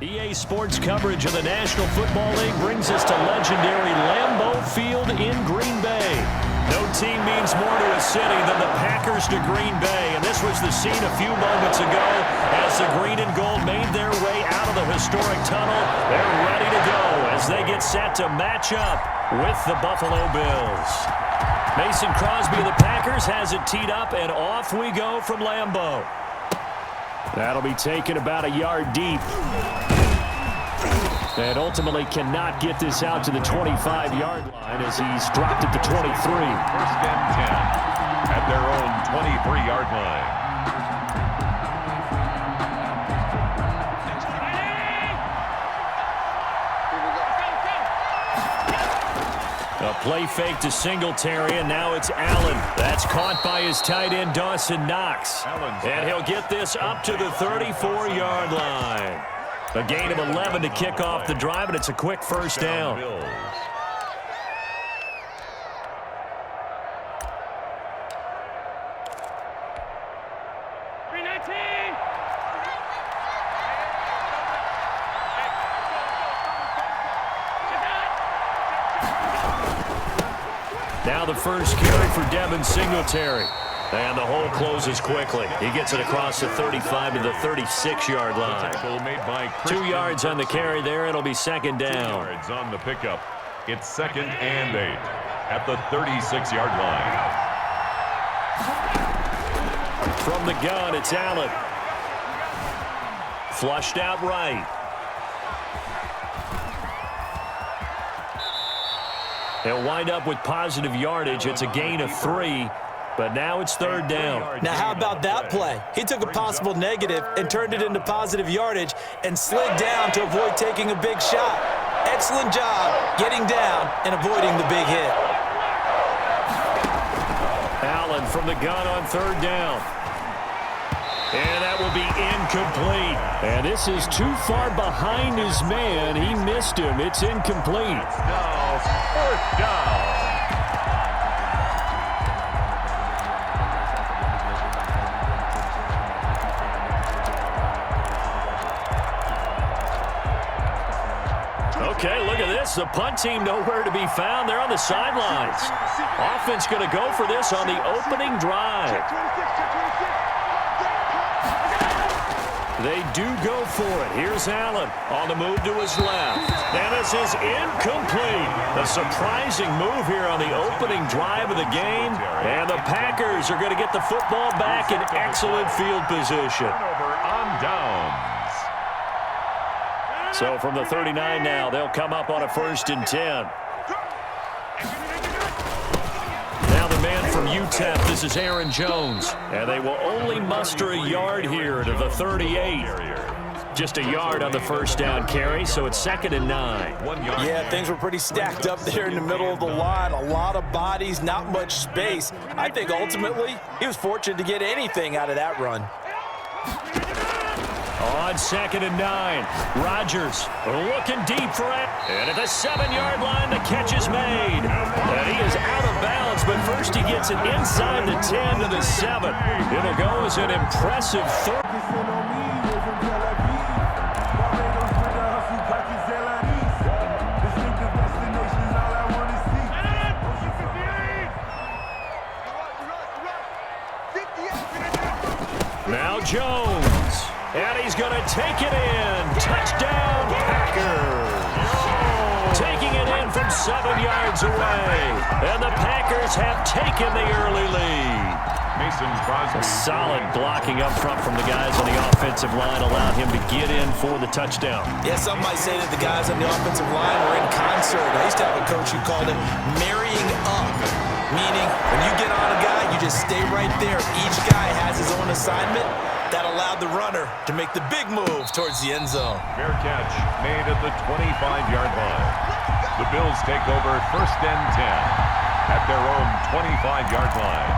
EA Sports coverage of the National Football League brings us to legendary Lambeau Field in Green Bay. No team means more to a city than the Packers to Green Bay, and this was the scene a few moments ago as the green and gold made their way out of the historic tunnel. They're ready to go as they get set to match up with the Buffalo Bills. Mason Crosby of the Packers has it teed up, and off we go from Lambeau. That'll be taken about a yard deep. And ultimately cannot get this out to the 25-yard line as he's dropped at the 23. First and 10 at their own 23-yard line. A play fake to Singletary, and now it's Allen. That's caught by his tight end, Dawson Knox. And he'll get this up to the 34-yard line. A gain of 11 to kick off the drive, and it's a quick first down. Now the first carry for Devin Singletary. And the hole closes quickly. He gets it across the 35 to the 36-yard line. 2 yards on the carry there. It'll be second down. 2 yards on the pickup. It's second and 8 at the 36-yard line. From the gun, it's Allen. Flushed out right. He'll wind up with positive yardage. It's a gain of 3. But now it's third down. Now, how about that play? He took a possible negative and turned it into positive yardage and slid down to avoid taking a big shot. Excellent job getting down and avoiding the big hit. Allen from the gun on third down. And that will be incomplete. And this is too far behind his man. He missed him. It's incomplete. Now, fourth down. Okay, look at this. The punt team nowhere to be found. They're on the sidelines. Offense going to go for this on the opening drive. They do go for it. Here's Allen on the move to his left. And this is incomplete. A surprising move here on the opening drive of the game. And the Packers are going to get the football back in excellent field position. Turnover on downs. So from the 39 now, they'll come up on a 1st and 10. Now the man from UTEP, this is Aaron Jones. And they will only muster a yard here to the 38. Just a yard on the first down carry, so it's 2nd and 9. Yeah, things were pretty stacked up there in the middle of the line. A lot of bodies, not much space. I think ultimately he was fortunate to get anything out of that run. On 2nd and 9, Rodgers looking deep for it. And at the 7-yard line, the catch is made. And he is out of bounds, but first he gets it inside the 10 to the 7. It'll go as an impressive third. Now Jones. And he's going to take it in. Touchdown, Packers. Taking it in from 7 yards away. And the Packers have taken the early lead. Mason Crosby. A solid blocking up front from the guys on the offensive line allowed him to get in for the touchdown. Yeah, some might say that the guys on the offensive line were in concert. I used to have a coach who called it marrying up, meaning when you get on a guy, you just stay right there. Each guy has his own assignment. That allowed the runner to make the big move towards the end zone. Fair catch made at the 25-yard line. The Bills take over 1st and 10 at their own 25-yard line.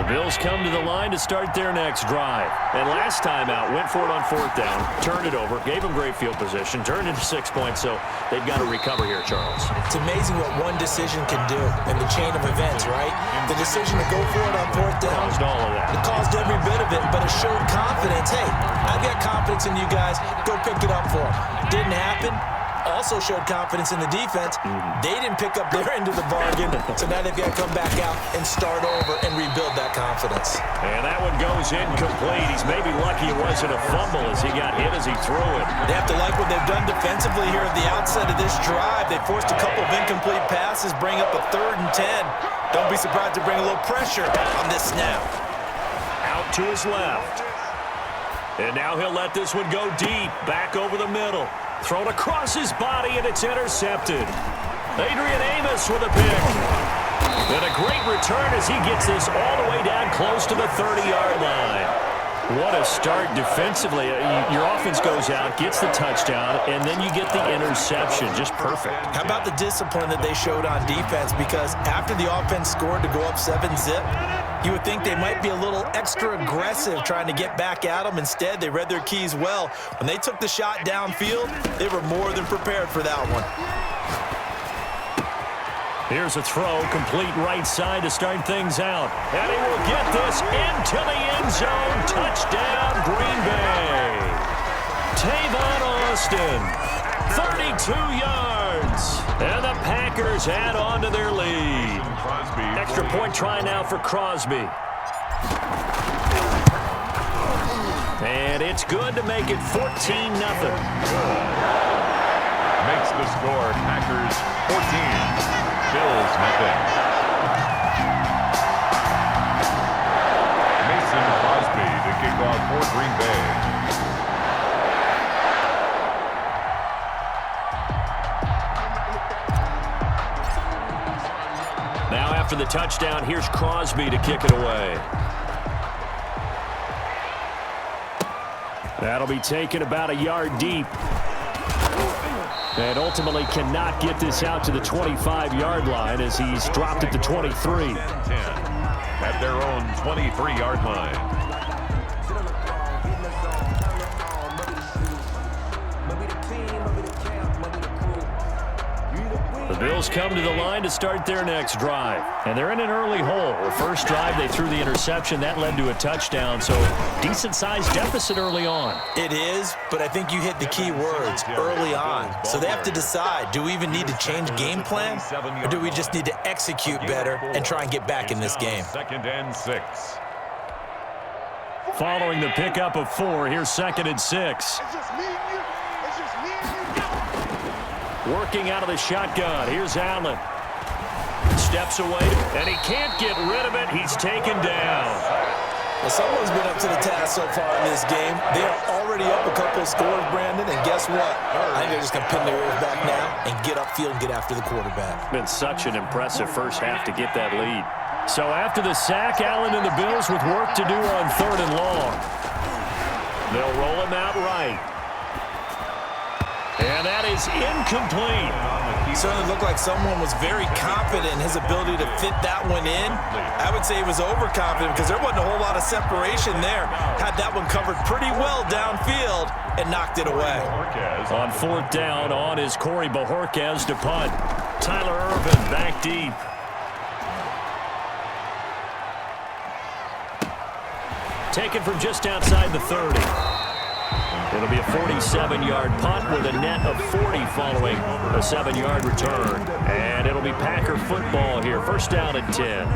Bills come to the line to start their next drive. And last time out, went for it on 4th down, turned it over, gave them great field position, turned into 6 points, so they've got to recover here, Charles. It's amazing what one decision can do in the chain of events, right? The decision to go for it on 4th down. Caused all of that. It caused every bit of it, but it showed confidence. Hey, I've got confidence in you guys. Go pick it up for them. Didn't happen. Also showed confidence in the defense. They didn't pick up their end of the bargain, so now they've got to come back out and start over and rebuild that confidence. And that one goes incomplete. He's maybe lucky it wasn't a fumble as he got hit as he threw it. They have to like what they've done defensively here at the outset of this drive. They forced a couple of incomplete passes, bring up a 3rd and 10. Don't be surprised to bring a little pressure on this snap. Out to his left. And now he'll let this one go deep, back over the middle. Thrown across his body, and it's intercepted. Adrian Amos with a pick. And a great return as he gets this all the way down close to the 30-yard line. What a start defensively. Your offense goes out, gets the touchdown, and then you get the interception. Just perfect. How about the discipline that they showed on defense? Because after the offense scored to go up 7-zip, you would think they might be a little extra aggressive trying to get back at them. Instead, they read their keys well. When they took the shot downfield, they were more than prepared for that one. Here's a throw, complete right side to start things out. And he will get this into the end zone. Touchdown, Green Bay. Tavon Austin, 32 yards. And the Packers add on to their lead. Extra point try now for Crosby. And it's good to make it 14-0. Makes the score Packers 14. Bills nothing. Mason Crosby to kick off for Green Bay. Now after the touchdown, here's Crosby to kick it away. That'll be taken about a yard deep. And ultimately cannot get this out to the 25-yard line as he's dropped it to 23. 10 at their own 23-yard line. The Bills come to the line to start their next drive. And they're in an early hole. The first drive, they threw the interception. That led to a touchdown, so decent-sized deficit early on. It is, but I think you hit the key words, early on. So they have to decide, do we even need to change game plan, or do we just need to execute better and try and get back in this game? 2nd and 6. Following the pickup of 4, here's 2nd and 6. Working out of the shotgun. Here's Allen. Steps away, and he can't get rid of it. He's taken down. Well, someone's been up to the task so far in this game. They are already up a couple of scores, Brandon, and guess what? I think they're just going to pin their ears back now and get upfield and get after the quarterback. Been such an impressive first half to get that lead. So after the sack, Allen and the Bills with work to do on 3rd and long. They'll roll him out right. And that is incomplete. He certainly looked like someone was very confident in his ability to fit that one in. I would say he was overconfident because there wasn't a whole lot of separation there. Had that one covered pretty well downfield and knocked it away. On 4th down, on is Corey Bojorquez to punt. Tyler Irvin back deep. Taken from just outside the 30. It'll be a 47-yard punt with a net of 40 following a 7-yard return. And it'll be Packer football here. 1st down and 10.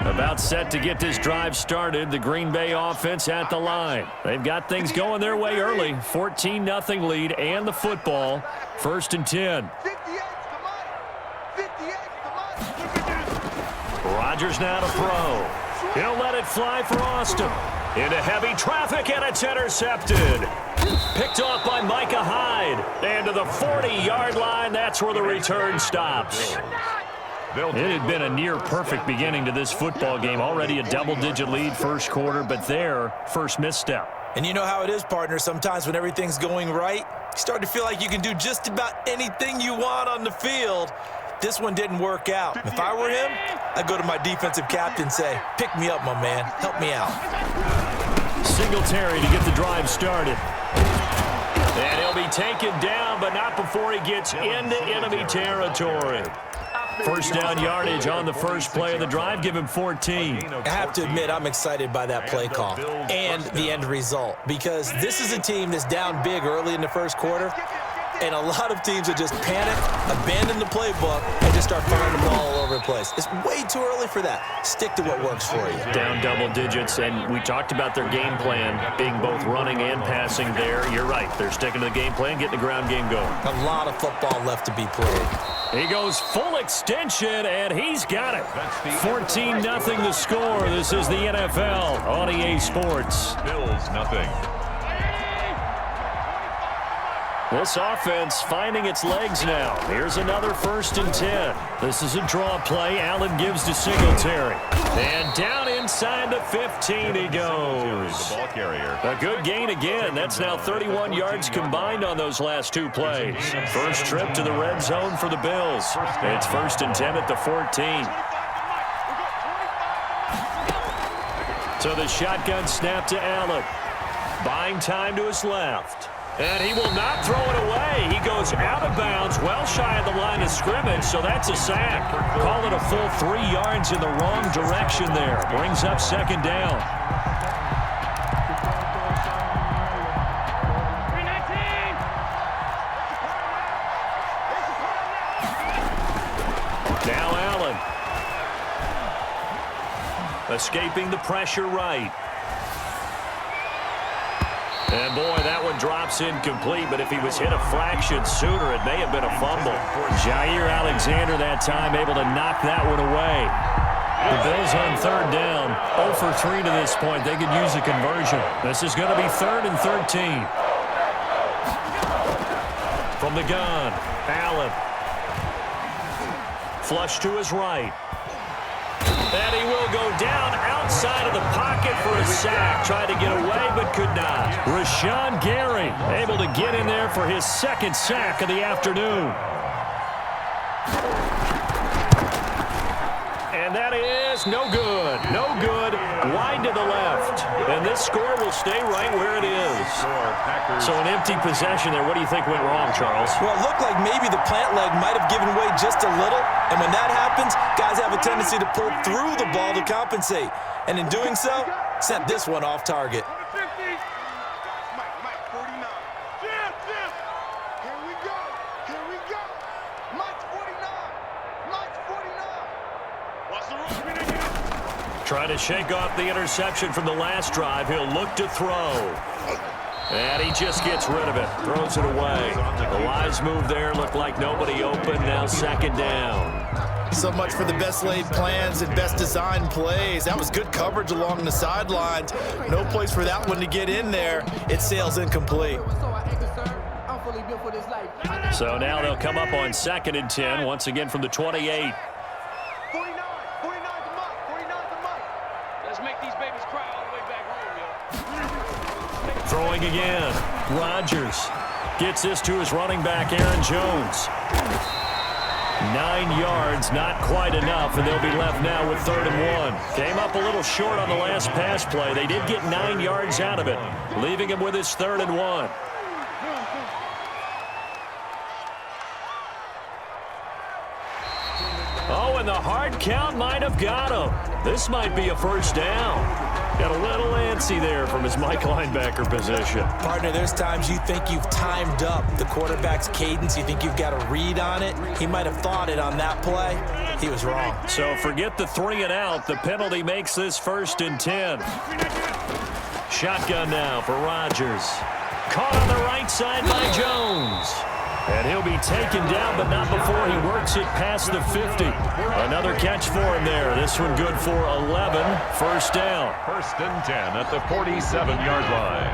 About set to get this drive started. The Green Bay offense at the line. They've got things going their way early. 14-0 lead and the football. 1st and 10. Rodgers now to throw. He'll let it fly for Austin. Into heavy traffic, and it's intercepted. Picked off by Micah Hyde. And to the 40-yard line, that's where the return stops. It had been a near-perfect beginning to this football game. Already a double-digit lead first quarter, but their first misstep. And you know how it is, partner. Sometimes when everything's going right, you start to feel like you can do just about anything you want on the field. This one didn't work out. If I were him, I'd go to my defensive captain and say, pick me up, my man. Help me out. Singletary to get the drive started. And he'll be taken down, but not before he gets into enemy territory. First down yardage on the first play of the drive. Give him 14. I have to admit, I'm excited by that play call and the end result, because this is a team that's down big early in the first quarter, and a lot of teams will just panic, abandon the playbook, and just start firing the ball all over the place. It's way too early for that. Stick to what works for you. Down double digits, and we talked about their game plan being both running and passing there. You're right. They're sticking to the game plan, getting the ground game going. A lot of football left to be played. He goes full extension, and he's got it. 14-0 the score. This is the NFL on EA Sports. Bills nothing. This offense finding its legs now. Here's another 1st and 10. This is a draw play. Allen gives to Singletary. And down inside the 15 he goes. The ball carrier. A good gain again. That's now 31 yards combined on those last two plays. First trip to the red zone for the Bills. It's 1st and 10 at the 14. So the shotgun snap to Allen. Buying time to his left. And he will not throw it away. He goes out of bounds, well shy of the line of scrimmage, so that's a sack. Call it a full 3 yards in the wrong direction there. Brings up 2nd down. Now Allen. Escaping the pressure right. And, boy, that one drops incomplete, but if he was hit a fraction sooner, it may have been a fumble. Jair Alexander that time able to knock that one away. The Bills on 3rd down, 0 for 3 to this point. They could use a conversion. This is going to be 3rd and 13. From the gun, Allen. Flush to his right. And he will go down outside of the pocket for a sack. Tried to get away, but could not. Rashawn Gary able to get in there for his 2nd sack of the afternoon. And that is no good. No good. Wide to the left. And this score will stay right where it is. So an empty possession there. What do you think went wrong, Charles? Well, it looked like maybe the plant leg might have given way just a little. And when that happens, guys have a tendency to pull through the ball to compensate. And in doing so, sent this one off target. Trying to shake off the interception from the last drive. He'll look to throw. And he just gets rid of it. Throws it away. The wise move there. Looked like nobody open. Now 2nd down. So much for the best laid plans and best designed plays. That was good coverage along the sidelines. No place for that one to get in there. It sails incomplete. So now they'll come up on 2nd and 10. Once again from the 28. Throwing again. Rodgers gets this to his running back, Aaron Jones. 9 yards, not quite enough, and they'll be left now with 3rd and 1. Came up a little short on the last pass play. They did get 9 yards out of it, leaving him with his 3rd and 1. Oh, and the hard count might have got him. This might be a 1st down. Got a little antsy there from his Mike linebacker position. Partner, there's times you think you've timed up the quarterback's cadence. You think you've got a read on it. He might have thought it on that play. He was wrong. So forget the 3 and out. The penalty makes this 1st and 10. Shotgun now for Rodgers. Caught on the right side by Jones. And he'll be taken down, but not before he works it past the 50. Another catch for him there. This one good for 11. 1st down. 1st and 10 at the 47-yard line.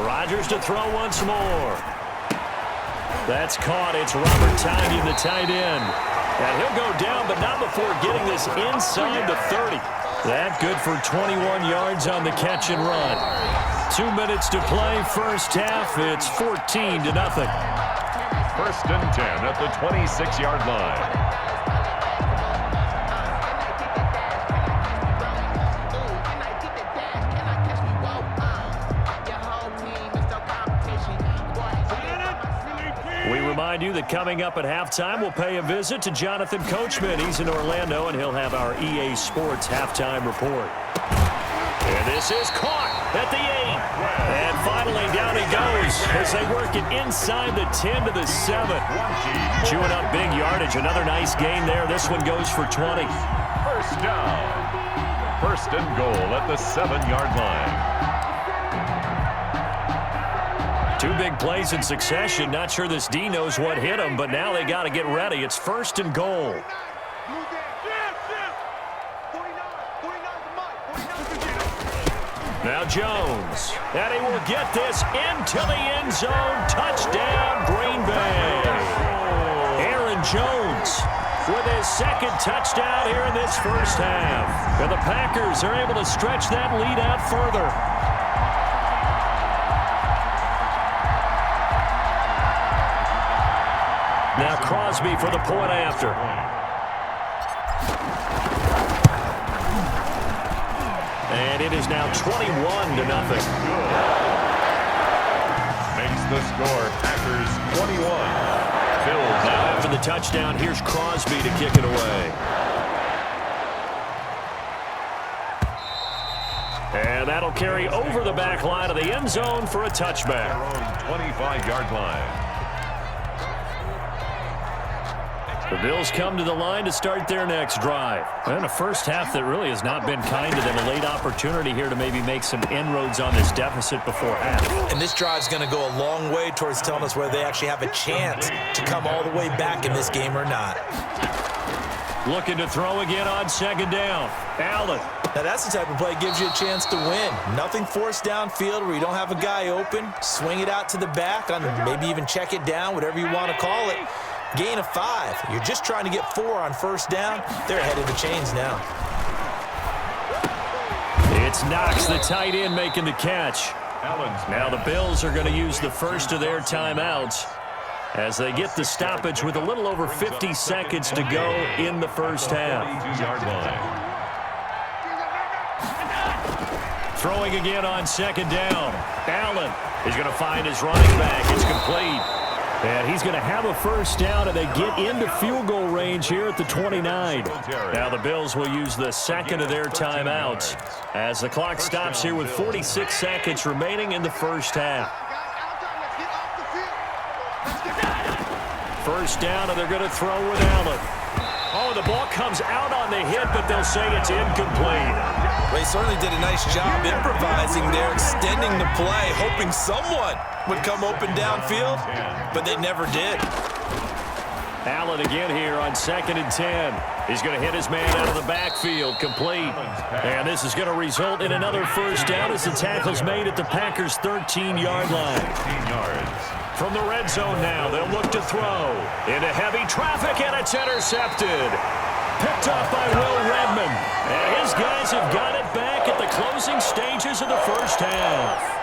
Rodgers to throw once more. That's caught. It's Robert Tonyan, the tight end. And he'll go down, but not before getting this inside the 30. That good for 21 yards on the catch and run. 2 minutes to play, first half. It's 14-0. First and 10 at the 26-yard line. We remind you that coming up at halftime, we'll pay a visit to Jonathan Coachman. He's in Orlando, and he'll have our EA Sports halftime report. And this is caught at the 8. And finally, down he goes as they work it inside the 10 to the 7. Chewing up big yardage. Another nice gain there. This one goes for 20. First down. First and goal at the 7-yard line. 2 big plays in succession. Not sure this D knows what hit him, but now they got to get ready. It's first and goal. Now Jones. And he will get this into the end zone. Touchdown, Green Bay. Aaron Jones with his second touchdown here in this first half. And the Packers are able to stretch that lead out further. Now Crosby for the point after. And it is now 21-0. Makes the score Packers 21. Bills. Now after the touchdown, here's Crosby to kick it away. And that'll carry over the back line of the end zone for a touchback. Their own 25-yard line. The Bills come to the line to start their next drive. And a first half that really has not been kind to them. A late opportunity here to maybe make some inroads on this deficit before half. And this drive's going to go a long way towards telling us whether they actually have a chance to come all the way back in this game or not. Looking to throw again on second down. Allen. Now that's the type of play that gives you a chance to win. Nothing forced downfield where you don't have a guy open. Swing it out to the back, on maybe even check it down, whatever you want to call it. Gain of 5. You're just trying to get 4 on first down. They're ahead of the chains now. It's Knox, the tight end, making the catch. Now the Bills are going to use the first of their timeouts as they get the stoppage with a little over 50 seconds to go in the first half. Throwing again on second down. Allen is going to find his running back. It's complete. And he's going to have a first down, and they get into field goal range here at the 29. Now the Bills will use the second of their timeouts as the clock stops here with 46 seconds remaining in the first half. First down, and they're going to throw with Allen. Oh, the ball comes out on the hit, but they'll say it's incomplete. They certainly did a nice job improvising there, extending the play, hoping someone would come open downfield, but they never did. Allen again here on second and 10. He's going to hit his man out of the backfield, complete. And this is going to result in another first down as the tackle's made at the Packers' 13-yard line. 15 yards. From the red zone now, they'll look to throw. Into heavy traffic, and it's intercepted. Picked off by Will Redmond. And his guys have got it back at the closing stages of the first half.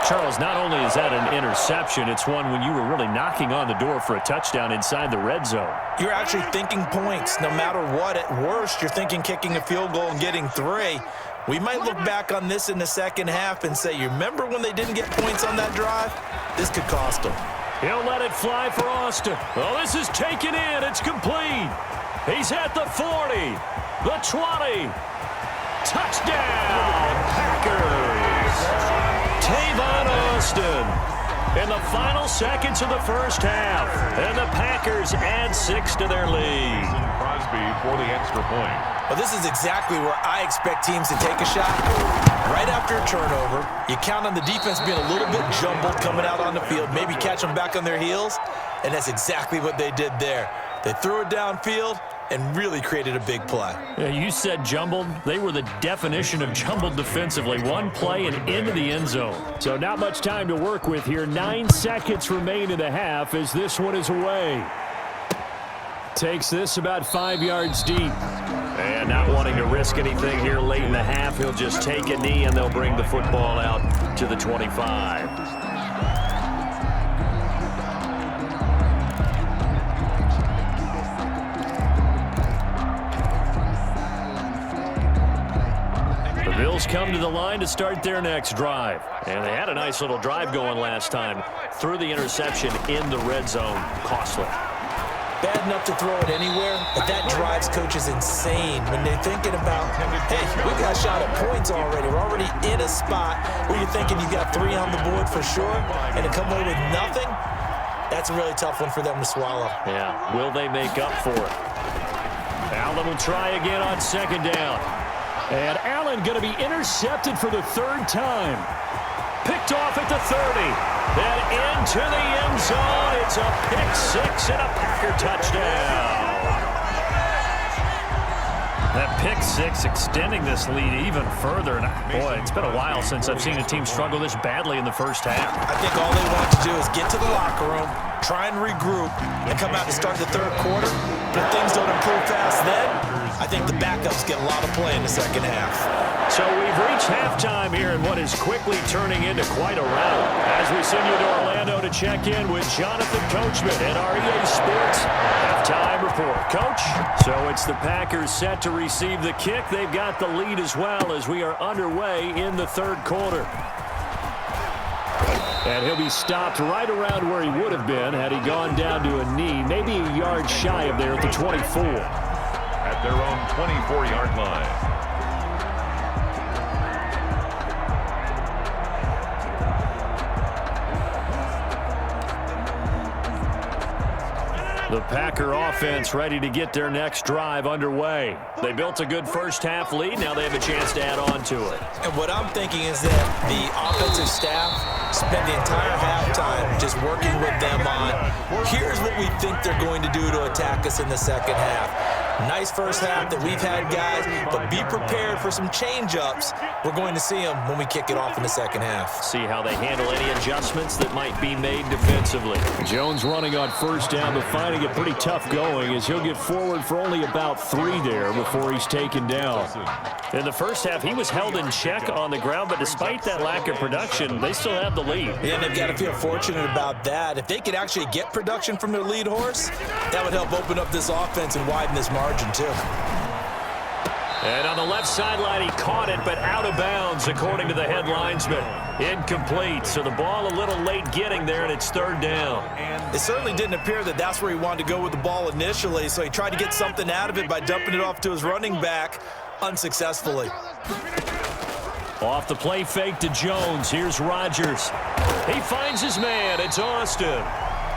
Charles, not only is that an interception, it's one when you were really knocking on the door for a touchdown inside the red zone. You're actually thinking points no matter what. At worst, you're thinking kicking a field goal and getting 3. We might look back on this in the second half and say, you remember when they didn't get points on that drive? This could cost them. He'll let it fly for Austin. Oh, this is taken in. It's complete. He's at the 40, the 20. Touchdown, Packers. Tavon Austin in the final seconds of the first half. And the Packers add 6 to their lead. Crosby for the extra point. Well, this is exactly where I expect teams to take a shot. Right after a turnover, you count on the defense being a little bit jumbled coming out on the field, maybe catch them back on their heels, and that's exactly what they did there. They threw it downfield, and really created a big play. Yeah, you said jumbled. They were the definition of jumbled defensively. One play and into the end zone. So not much time to work with here. 9 seconds remain in the half as this one is away. Takes this about 5 yards deep. And not wanting to risk anything here late in the half, he'll just take a knee and they'll bring the football out to the 25. The Bills come to the line to start their next drive. And they had a nice little drive going last time. Threw the interception in the red zone. Costly. Bad enough to throw it anywhere, but that drives coaches insane when they're thinking about, hey, we got shot at points already. We're already in a spot where you're thinking you got 3 on the board for sure, and to come away with nothing, that's a really tough one for them to swallow. Yeah, will they make up for it? Allen will try again on second down. And Allen going to be intercepted for the 3rd time. Picked off at the 30. Then into the end zone. It's a pick-6 and a Packer touchdown. That pick-6 extending this lead even further. And boy, it's been a while since I've seen a team struggle this badly in the first half. I think all they want to do is get to the locker room, try and regroup, and come out and start the 3rd quarter. But if things don't improve fast then, I think the backups get a lot of play in the second half. So we've reached halftime here in what is quickly turning into quite a rout. As we send you to Orlando to check in with Jonathan Coachman at our EA Sports Halftime Report. Coach, so it's the Packers set to receive the kick. They've got the lead as well as we are underway in the 3rd quarter. And he'll be stopped right around where he would have been had he gone down to a knee, maybe a yard shy of there at the 24. At their own 24-yard line. The Packer offense ready to get their next drive underway. They built a good first half lead. Now they have a chance to add on to it. And what I'm thinking is that the offensive staff spent the entire halftime just working with them on, here's what we think they're going to do to attack us in the second half. Nice first half that we've had, guys, but be prepared for some change-ups. We're going to see them when we kick it off in the second half. See how they handle any adjustments that might be made defensively. Jones running on first down, but finding it pretty tough going as he'll get forward for only about 3 there before he's taken down. In the first half, he was held in check on the ground, but despite that lack of production, they still have the lead. Yeah, and they've got to feel fortunate about that. If they could actually get production from their lead horse, that would help open up this offense and widen this margin too. And on the left sideline, he caught it, but out of bounds, according to the head linesman. Incomplete, so the ball a little late getting there, and it's 3rd down. It certainly didn't appear that that's where he wanted to go with the ball initially, so he tried to get something out of it by dumping it off to his running back unsuccessfully. Off the play fake to Jones. Here's Rodgers. He finds his man. It's Austin.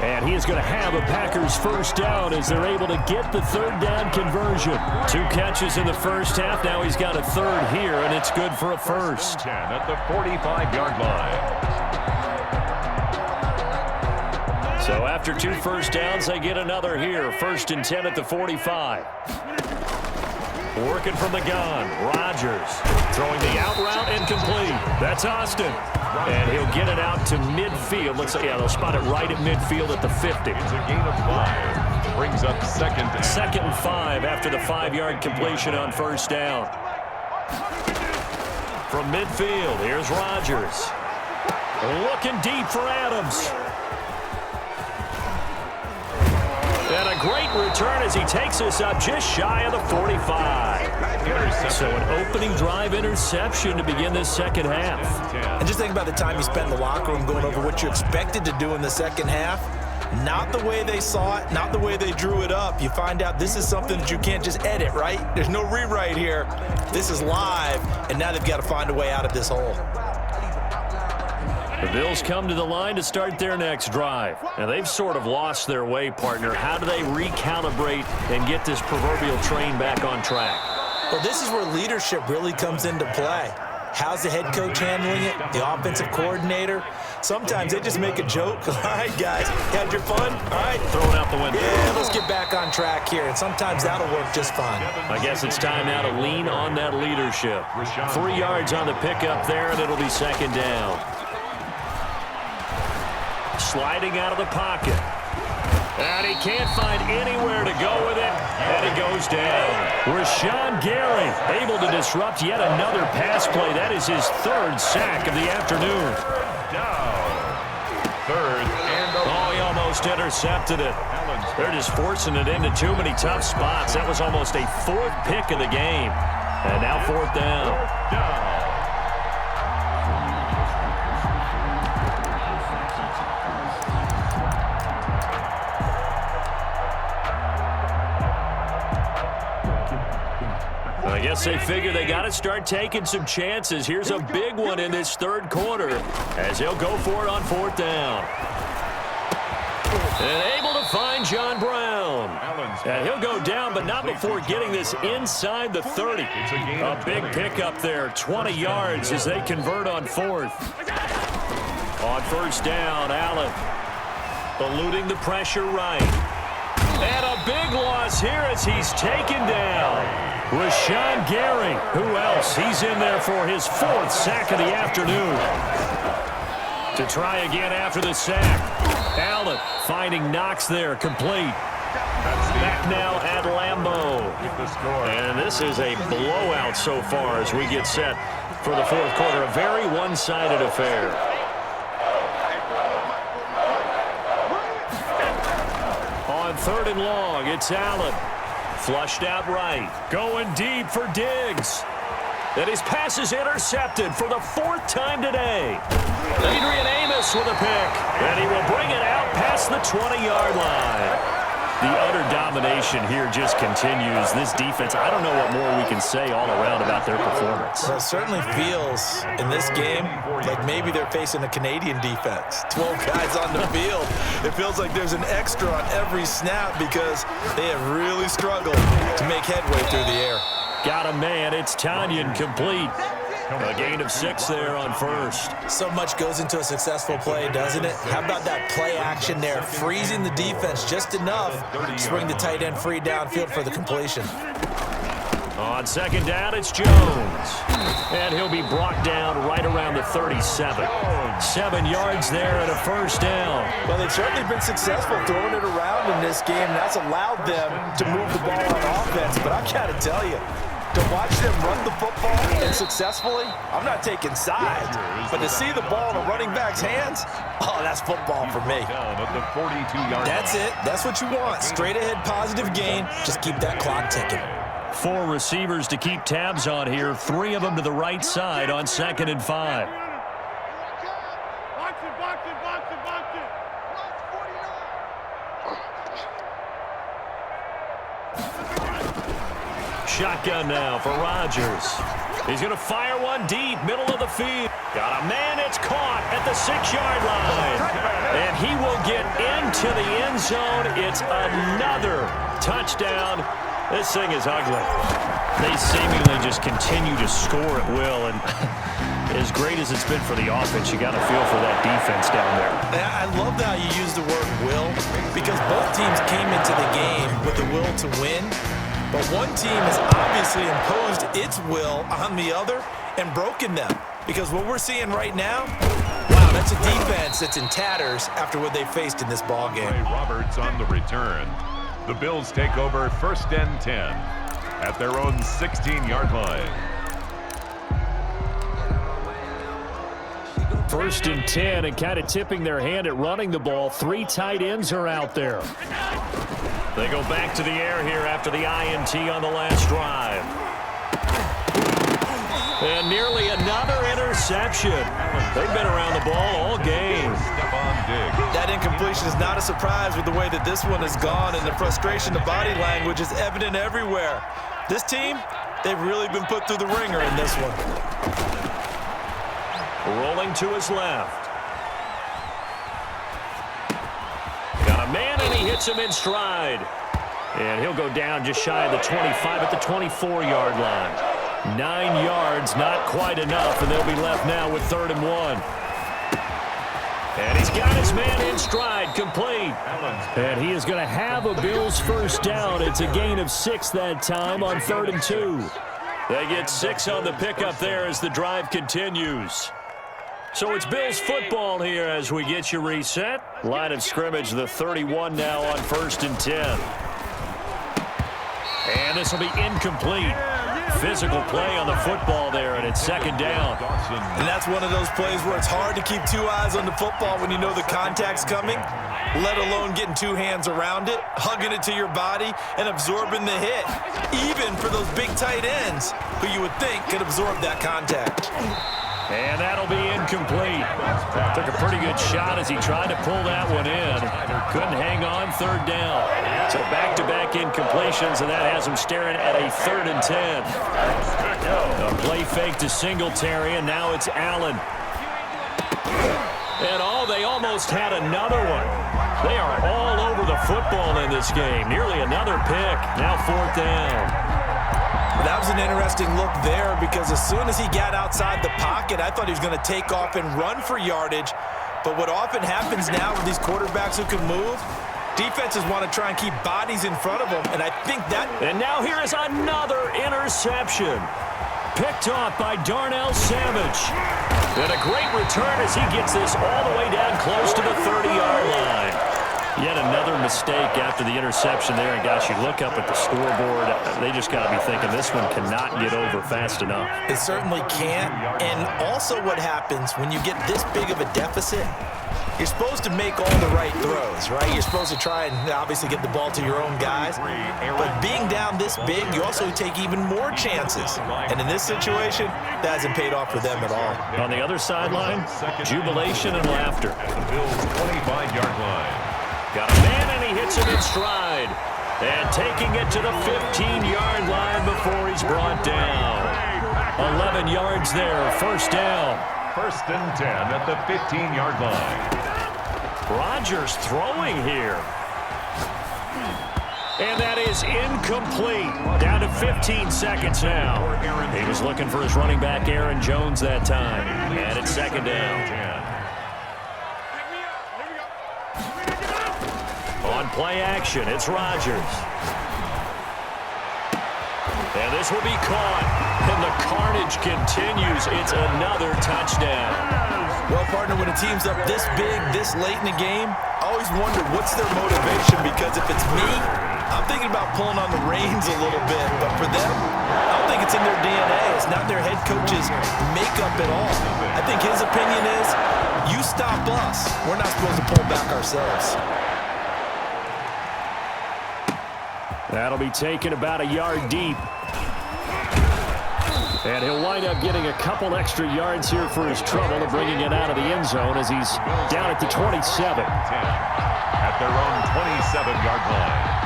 And he is going to have a Packers first down as they're able to get the 3rd down conversion. 2 catches in the first half. Now he's got a 3rd here, and it's good for a first. 10 at the 45-yard line. So after 2 first downs, they get another here. 1st and 10 at the 45. Working from the gun. Rodgers throwing the out route incomplete. That's Austin. And he'll get it out to midfield. Looks like, yeah, they'll spot it right at midfield at the 50. It's a gain of 5. Brings up 2nd down. 2nd and 5 after the 5-yard completion on first down. From midfield, here's Rodgers. Looking deep for Adams. And a great return as he takes us up just shy of the 45. So an opening drive interception to begin this second half. And just think about the time you spent in the locker room going over what you expected to do in the second half. Not the way they saw it, not the way they drew it up. You find out this is something that you can't just edit, right? There's no rewrite here. This is live, and now they've got to find a way out of this hole. The Bills come to the line to start their next drive. And they've sort of lost their way, partner. How do they recalibrate and get this proverbial train back on track? Well, this is where leadership really comes into play. How's the head coach handling it? The offensive coordinator? Sometimes they just make a joke. All right, guys, had your fun? All right. Throw it out the window. Yeah, let's get back on track here, and sometimes that'll work just fine. I guess it's time now to lean on that leadership. 3 yards on the pickup there, and it'll be second down. Sliding out of the pocket. And he can't find anywhere to go with it, and it goes down. Rashawn Gary able to disrupt yet another pass play. That is his 3rd sack of the afternoon. Third and Oh, he almost intercepted it. They're just forcing it into too many tough spots. That was almost a 4th pick of the game. And now 4th down. I guess they figure they got to start taking some chances. Here's a big one in this 3rd quarter as he'll go for it on 4th down. And able to find John Brown. And he'll go down, but not before getting this inside the 30. A big pickup there, 20 yards as they convert on 4th. On 1st down, Allen eluding the pressure right. And a big loss here as he's taken down. Rashawn Gary, who else? He's in there for his 4th sack of the afternoon. To try again after the sack. Allen finding Knox there, complete. Back now at Lambeau. And this is a blowout so far as we get set for the 4th quarter. A very one-sided affair. On 3rd and long, it's Allen. Flushed out right. Going deep for Diggs. And his pass is intercepted for the 4th time today. Adrian Amos with a pick. And he will bring it out past the 20-yard line. The utter domination here just continues. This defense, I don't know what more we can say all around about their performance. Well, it certainly feels in this game like maybe they're facing a Canadian defense. 12 guys on the field. It feels like there's an extra on every snap because they have really struggled to make headway through the air. Got a man. It's Tanyan complete. A gain of 6 there on 1st. So much goes into a successful play, doesn't it? How about that play action there? Freezing the defense just enough to bring the tight end free downfield for the completion. On 2nd down, it's Jones. And he'll be brought down right around the 37. 7 yards there and a 1st down. Well, they've certainly been successful throwing it around in this game. That's allowed them to move the ball on offense. But I've got to tell you, to watch them run the football and successfully, I'm not taking sides, but to see the ball in a running back's hands, oh, that's football for me. That's it. That's what you want. Straight ahead positive gain. Just keep that clock ticking. 4 receivers to keep tabs on here. 3 of them to the right side on 2nd and 5. Shotgun now for Rodgers. He's going to fire one deep, middle of the field. Got a man, it's caught at the 6-yard line. And he will get into the end zone. It's another touchdown. This thing is ugly. They seemingly just continue to score at will. And as great as it's been for the offense, you got to feel for that defense down there. I love how you use the word will, because both teams came into the game with the will to win. But one team has obviously imposed its will on the other and broken them. Because what we're seeing right now, wow, that's a defense that's in tatters after what they faced in this ballgame. Roberts on the return. The Bills take over 1st and 10 at their own 16-yard line. 1st and 10, and kind of tipping their hand at running the ball. 3 tight ends are out there. They go back to the air here after the INT on the last drive. And nearly another interception. They've been around the ball all game. That incompletion is not a surprise with the way that this one has gone, and the frustration, the body language is evident everywhere. This team, they've really been put through the ringer in this one. Rolling to his left. Got a man, and he hits him in stride. And he'll go down just shy of the 25 at the 24-yard line. 9 yards, not quite enough, and they'll be left now with 3rd and 1. And he's got his man in stride, complete. And he is going to have a Bills first down. It's a gain of 6 that time on 3rd and 2. They get 6 on the pickup there as the drive continues. So it's Bills football here as we get you reset. Line of scrimmage, the 31 now on 1st and 10. And this will be incomplete. Physical play on the football there, and it's 2nd down. And that's one of those plays where it's hard to keep 2 eyes on the football when you know the contact's coming, let alone getting 2 hands around it, hugging it to your body, and absorbing the hit, even for those big tight ends who you would think could absorb that contact. And that'll be incomplete. Took a pretty good shot as he tried to pull that one in. Couldn't hang on, 3rd down. So back-to-back incompletions, and that has him staring at a 3rd and 10. A play fake to Singletary, and now it's Allen. And they almost had another one. They are all over the football in this game. Nearly another pick. Now 4th down. That was an interesting look there because as soon as he got outside the pocket, I thought he was going to take off and run for yardage. But what often happens now with these quarterbacks who can move, defenses want to try and keep bodies in front of them, and I think that... And now here is another interception. Picked off by Darnell Savage. And a great return as he gets this all the way down close to the 30-yard line. Yet another mistake after the interception there. And, gosh, you look up at the scoreboard, they just got to be thinking this one cannot get over fast enough. It certainly can't. And also what happens when you get this big of a deficit, you're supposed to make all the right throws, right? You're supposed to try and obviously get the ball to your own guys. But being down this big, you also take even more chances. And in this situation, that hasn't paid off for them at all. On the other sideline, jubilation and laughter. The Bills' 25-yard line. Got a man, and he hits him in stride. And taking it to the 15-yard line before he's brought down. 11 yards there, 1st down. 1st and 10 at the 15-yard line. Rodgers throwing here. And that is incomplete. Down to 15 seconds now. He was looking for his running back, Aaron Jones, that time. And it's 2nd down. On play action, it's Rodgers. And this will be caught. And the carnage continues. It's another touchdown. Well, partner, when a team's up this big, this late in the game, I always wonder what's their motivation, because if it's me, I'm thinking about pulling on the reins a little bit. But for them, I don't think it's in their DNA. It's not their head coach's makeup at all. I think his opinion is, you stop us. We're not supposed to pull back ourselves. That'll be taken about a yard deep. And he'll wind up getting a couple extra yards here for his trouble of bringing it out of the end zone as he's down at the 27. At their own 27-yard line.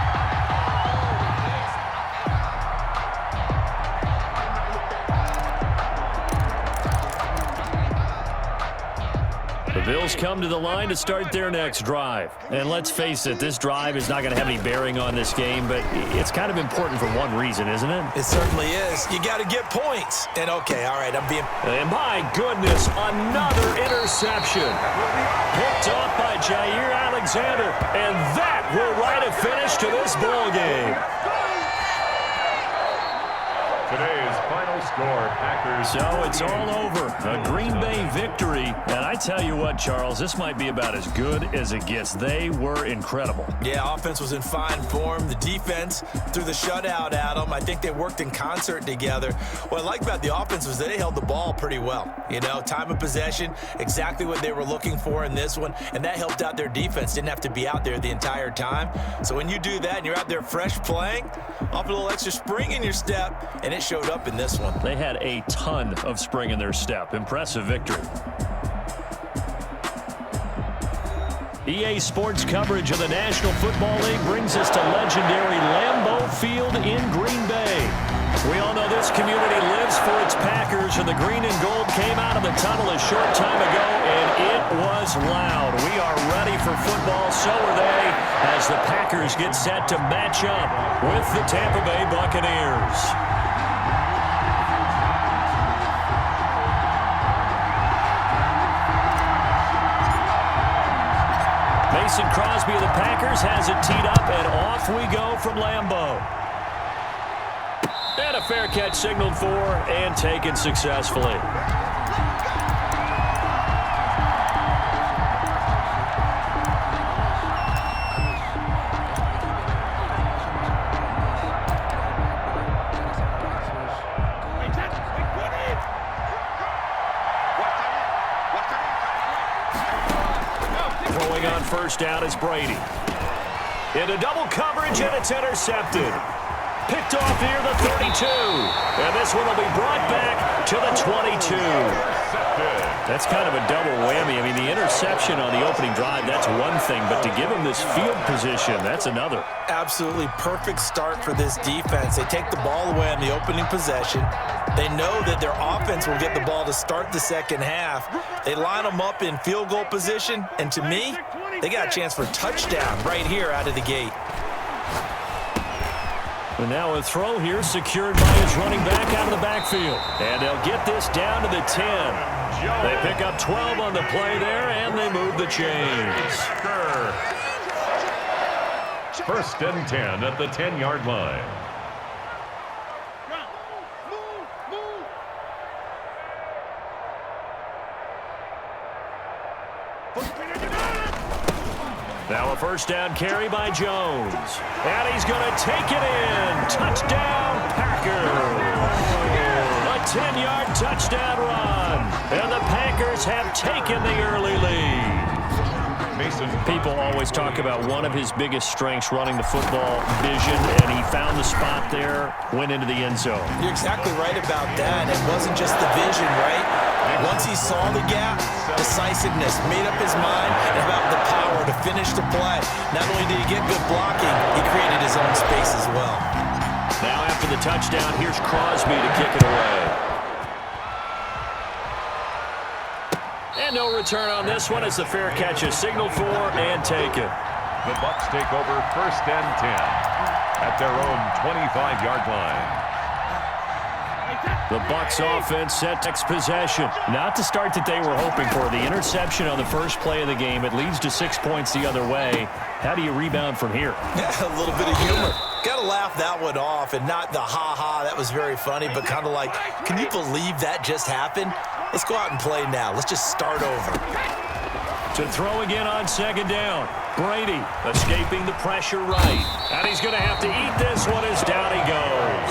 The Bills come to the line to start their next drive. And let's face it, this drive is not going to have any bearing on this game, but it's kind of important for one reason, isn't it? It certainly is. You got to get points. And okay, all right, I'm being... And my goodness, another interception. Picked off by Jair Alexander, and that will write a finish to this ball game. Today's final score, Packers. So it's all over. A Green Bay victory. And I tell you what, Charles, this might be about as good as it gets. They were incredible. Yeah, offense was in fine form. The defense threw the shutout at them. I think they worked in concert together. What I like about the offense was that they held the ball pretty well. You know, time of possession, exactly what they were looking for in this one. And that helped out their defense. Didn't have to be out there the entire time. So when you do that and you're out there fresh playing, off a little extra spring in your step, and it showed up in this one. They had a ton of spring in their step. Impressive victory. EA Sports coverage of the National Football League brings us to legendary Lambeau Field in Green Bay. We all know this community lives for its Packers, and the green and gold came out of the tunnel a short time ago, and it was loud. We are ready for football, so are they, as the Packers get set to match up with the Tampa Bay Buccaneers. Mason Crosby of the Packers has it teed up, and off we go from Lambeau. And a fair catch signaled for and taken successfully. Throwing on first down is Brady. Into double coverage, and it's intercepted. Picked off near the 32. And this one will be brought back to the 22. That's kind of a double whammy. I mean, the interception on the opening drive, that's one thing. But to give him this field position, that's another. Absolutely perfect start for this defense. They take the ball away on the opening possession. They know that their offense will get the ball to start the second half. They line them up in field goal position. And to me, they got a chance for touchdown right here out of the gate. And now a throw here secured by his running back out of the backfield. And they'll get this down to the 10. They pick up 12 on the play there, and they move the chains. First and 10 at the 10-yard line. Now a first down carry by Jones. And he's going to take it in. Touchdown, Packers. A 10-yard touchdown run. And the Packers have taken the early lead. People always talk about one of his biggest strengths, running the football, vision, and he found the spot there, went into the end zone. You're exactly right about that. It wasn't just the vision, right? Once he saw the gap, decisiveness, made up his mind, and about the power to finish the play. Not only did he get good blocking, he created his own space as well. Now after the touchdown, here's Crosby to kick it away. And no return on this one as the fair catch is signaled for and taken. The Bucs take over first and 10 at their own 25-yard line. The Bucs offense set next possession. Not the start that they were hoping for. The interception on the first play of the game. It leads to 6 points the other way. How do you rebound from here? A little bit of humor. Got to laugh that one off, and not the ha-ha, that was very funny, but kind of like, can you believe that just happened? Let's go out and play now. Let's just start over. To throw again on second down. Brady escaping the pressure right. And he's going to have to eat this one as down he goes.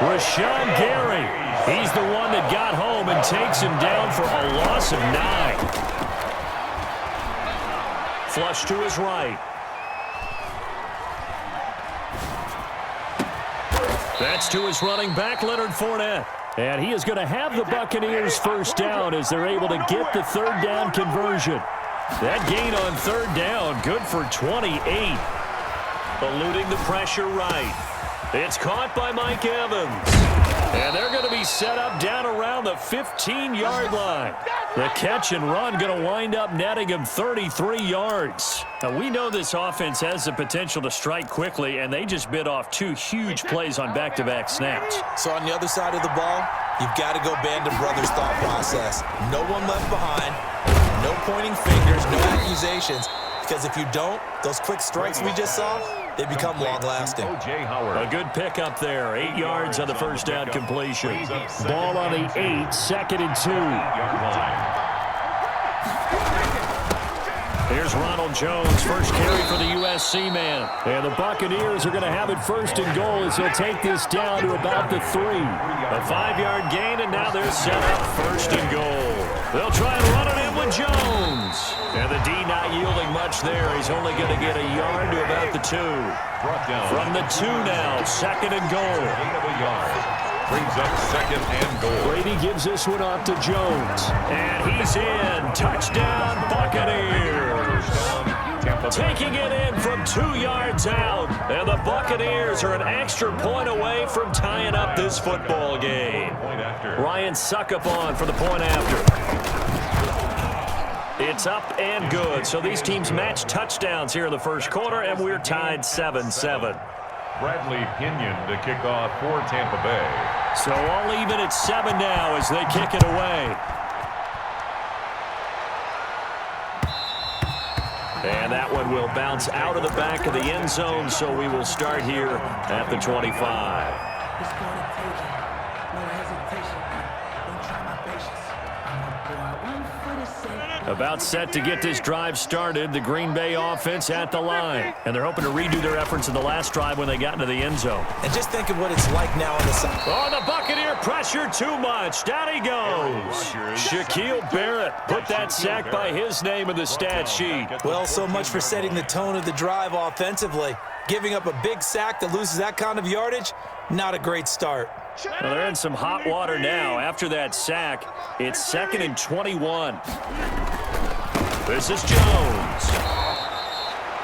Rashawn Gary. He's the one that got home and takes him down for a loss of 9. Flush to his right. That's to his running back, Leonard Fournette. And he is going to have the Buccaneers first down as they're able to get the third down conversion. That gain on third down, good for 28. Eluding the pressure right. It's caught by Mike Evans. And they're going to be set up down around the 15-yard line. The catch and run going to wind up netting him 33 yards. Now, we know this offense has the potential to strike quickly, and they just bit off 2 huge plays on back-to-back snaps. So on the other side of the ball, you've got to go band of brothers thought process. No one left behind, no pointing fingers, no accusations, because if you don't, those quick strikes we just saw, they become long-lasting. A good pick up there. 8 yards on the first down completion. Ball on the 8, second and 2. Here's Ronald Jones, first carry for the USC man. And the Buccaneers are going to have it first and goal as they'll take this down to about the 3. A 5-yard gain, and now they're set up first and goal. They'll try and run it in with Jones. And the D not yielding much there. He's only going to get a yard to about the 2. From the 2 now, second and goal. Brings up second and goal. Brady gives this one off to Jones. And he's in. Touchdown, Buccaneers. Taking it in from 2 yards out. And the Buccaneers are an extra point away from tying up this football game. Ryan Suckup on for the point after. It's up and good. So these teams match touchdowns here in the first quarter, and we're tied 7-7. Bradley Pinion to kick off for Tampa Bay. So all even at 7 now as they kick it away. And that one will bounce out of the back of the end zone, so we will start here at the 25. About set to get this drive started, the Green Bay offense at the line. And they're hoping to redo their efforts in the last drive when they got into the end zone. And just think of what it's like now on the side. Oh, the Buccaneer pressure too much. Down he goes. Shaquille Barrett put that sack by his name in the stat sheet. Well, so much for setting the tone of the drive offensively. Giving up a big sack that loses that kind of yardage, not a great start. Well, they're in some hot water now. After that sack, it's 2nd and 21. This is Jones.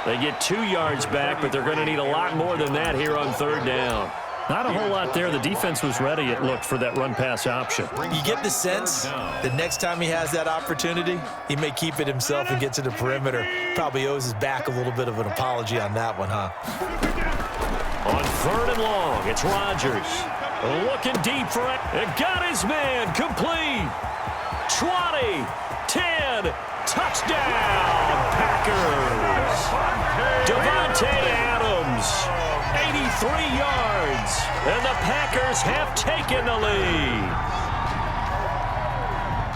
They get 2 yards back, but they're going to need a lot more than that here on 3rd down. Not a whole lot there. The defense was ready, it looked, for that run-pass option. You get the sense the next time he has that opportunity, he may keep it himself and get to the perimeter. Probably owes his back a little bit of an apology on that one, huh? On 3rd and long, it's Rodgers. Looking deep for it. It got his man. Complete. 20, 10, touchdown, Packers. Devontae Adams, 83 yards. And the Packers have taken the lead.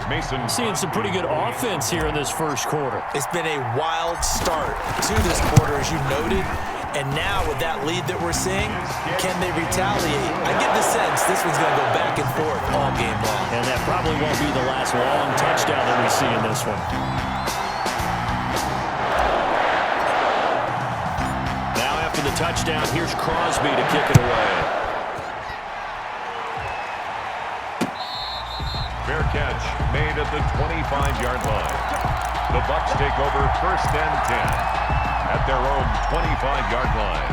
Mason. Seeing some pretty good offense here in this first quarter. It's been a wild start to this quarter, as you noted. And now with that lead that we're seeing, can they retaliate? I get the sense this one's going to go back and forth all game long. And that probably won't be the last long touchdown that we see in this one. Now after the touchdown, here's Crosby to kick it away. Fair catch made at the 25-yard line. The Bucs take over 1st and 10. At their own 25-yard line.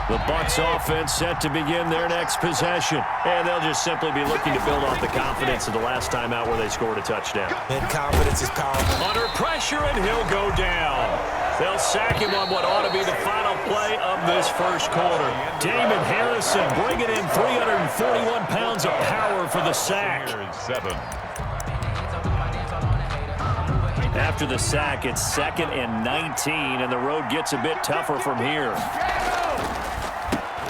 The Bucs offense set to begin their next possession. And they'll just simply be looking to build off the confidence of the last time out where they scored a touchdown. And confidence is powerful. Under pressure, and he'll go down. They'll sack him on what ought to be the final play of this first quarter. Damon Harrison bringing in 341 pounds of power for the sack. 7. After the sack, it's 2nd and 19, and the road gets a bit tougher from here.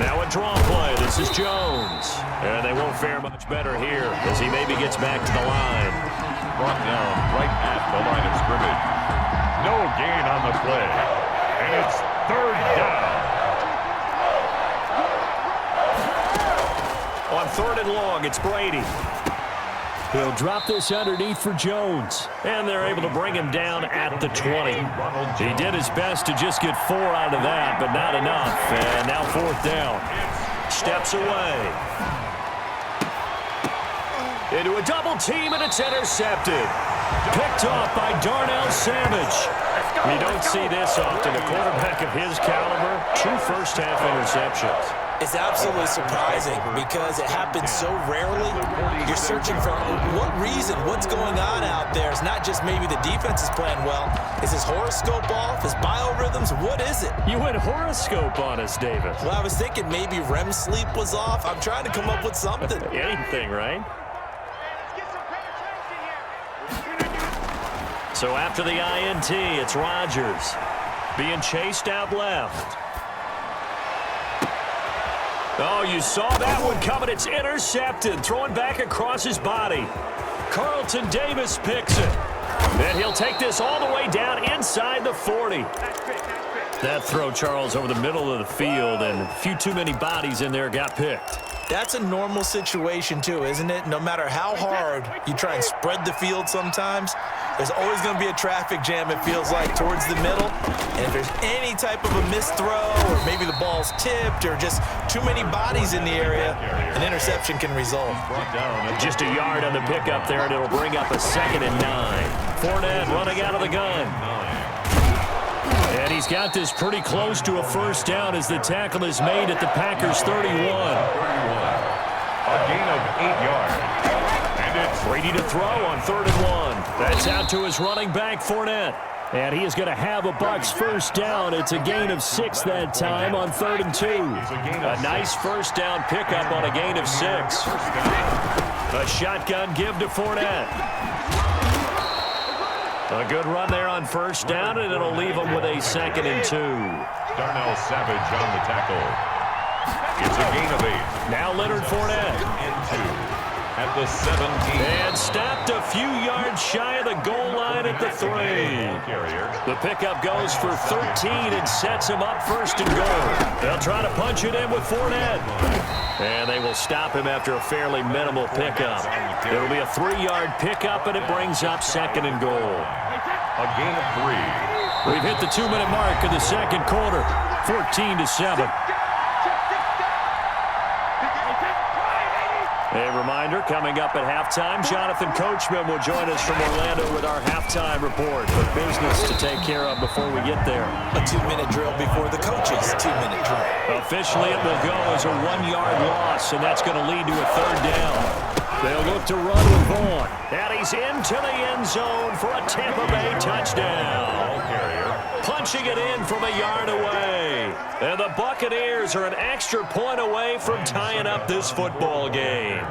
Now a draw play. This is Jones. And they won't fare much better here as he maybe gets back to the line. Brought down right at the line of scrimmage. No gain on the play. And it's 3rd down. On 3rd and long, it's Brady. He'll drop this underneath for Jones. And they're able to bring him down at the 20. He did his best to just get 4 out of that, but not enough. And now 4th down. Steps away. Into a double team, and it's intercepted. Picked off by Darnell Savage. You don't see this often. A quarterback of his caliber, 2 first-half interceptions. It's absolutely surprising because it happens so rarely. You're searching for what reason, what's going on out there. It's not just maybe the defense is playing well. Is his horoscope off? His biorhythms? What is it? You went horoscope on us, David. Well, I was thinking maybe REM sleep was off. I'm trying to come up with something. Anything, right? So after the INT, it's Rodgers being chased out left. Oh, you saw that one coming. It's intercepted. Throwing back across his body. Carlton Davis picks it. And he'll take this all the way down inside the 40. That throw, Charles, over the middle of the field, and a few too many bodies in there got picked. That's a normal situation, too, isn't it? No matter how hard you try and spread the field sometimes, there's always going to be a traffic jam, it feels like, towards the middle. And if there's any type of a missed throw, or maybe the ball's tipped, or just too many bodies in the area, an interception can result. Just a yard on the pickup there, and it'll bring up a 2nd and 9. Fournette running out of the gun. And he's got this pretty close to a first down as the tackle is made at the Packers' 31. A gain of 8 yards. And it's Brady to throw on 3rd and 1. That's out to his running back, Fournette. And he is going to have a Bucs first down. It's a gain of 6 that time on 3rd and 2. A nice first down pickup on a gain of 6. A shotgun give to Fournette. A good run there on first down, and it'll leave them with a 2nd and 2. Darnell Savage on the tackle. It's a gain of 8. Now Leonard Fournette. And 2 at the 17. And stopped a few yards shy of the goal line at the 3. The pickup goes for 13 and sets him up 1st and goal. They'll try to punch it in with Fournette. And they will stop him after a fairly minimal pickup. It'll be a 3-yard pickup, and it brings up 2nd and goal. A gain of 3. We've hit the 2-minute mark of the 2nd quarter, 14-7. A reminder, coming up at halftime, Jonathan Coachman will join us from Orlando with our halftime report. But business to take care of before we get there. A 2-minute drill before the coach's 2-minute drill. Officially, it will go as a 1-yard loss, and that's going to lead to a 3rd down. They'll look to run with Vaughn. And he's into the end zone for a Tampa Bay touchdown. Punching it in from a yard away. And the Buccaneers are an extra point away from tying up this football game.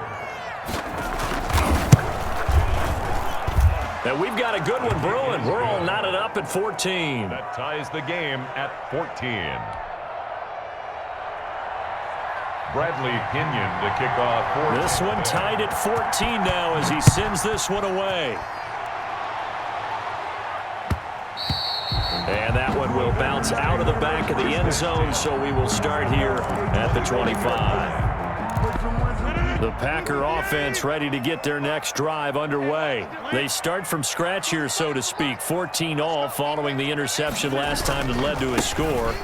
And we've got a good one brewing. We're all knotted up at 14. That ties the game at 14. Bradley Pinion to kick off. This one tied at 14 now as he sends this one away. And that one will bounce out of the back of the end zone, so we will start here at the 25. The Packer offense ready to get their next drive underway. They start from scratch here, so to speak, 14-all following the interception last time that led to a score.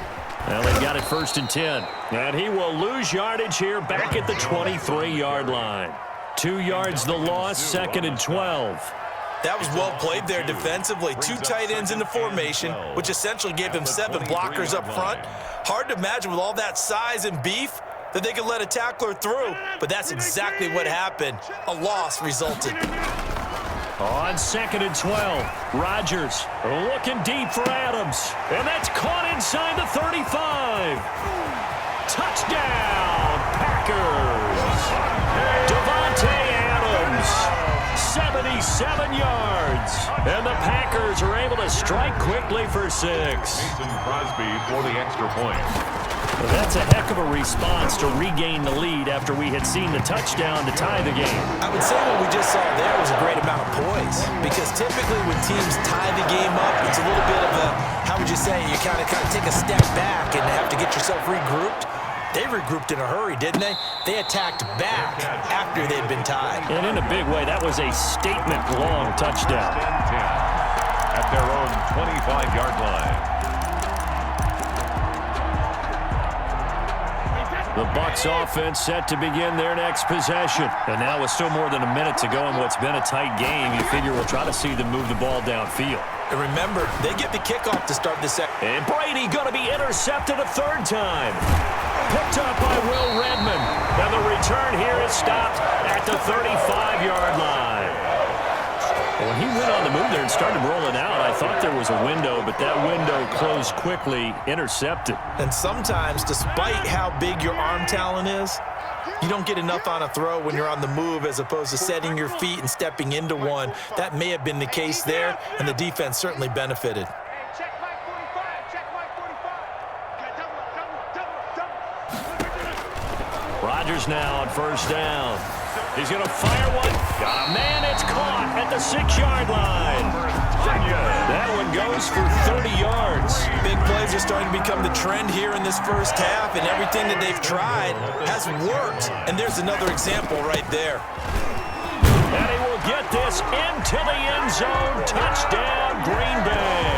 Well, they've got it 1st and 10. And he will lose yardage here back at the 23-yard line. 2 yards the loss, 2nd and 12. That was well played there defensively. 2 tight ends in the formation, which essentially gave them 7 blockers up front. Hard to imagine with all that size and beef that they could let a tackler through, but that's exactly what happened. A loss resulted. On 2nd and 12, Rodgers looking deep for Adams, and that's caught inside the 35. Touchdown, Packers. Devontae Adams. 77 yards. And the Packers are able to strike quickly for 6. Mason Crosby for the extra point. Well, that's a heck of a response to regain the lead after we had seen the touchdown to tie the game. I would say what we just saw there was a great amount of poise, because typically when teams tie the game up, it's a little bit of a, how would you say, you kind of take a step back and have to get yourself regrouped. They regrouped in a hurry, didn't they? They attacked back after they'd been tied. And in a big way, that was a statement-long touchdown. 10 at their own 25-yard line. The Bucs offense set to begin their next possession. And now with still more than a minute to go in what's been a tight game, you figure we'll try to see them move the ball downfield. And remember, they get the kickoff to start the second. And Brady going to be intercepted a 3rd time. Picked up by Will Redmond. And the return here is stopped at the 35-yard line. When he went on the move there and started rolling out, I thought there was a window, but that window closed quickly, intercepted. And sometimes, despite how big your arm talent is, you don't get enough on a throw when you're on the move as opposed to setting your feet and stepping into one. That may have been the case there, and the defense certainly benefited. Rodgers now on 1st down. He's going to fire one. Man, it's caught at the 6-yard line. That one goes for 30 yards. Big plays are starting to become the trend here in this first half, and everything that they've tried has worked. And there's another example right there. And he will get this into the end zone. Touchdown, Green Bay.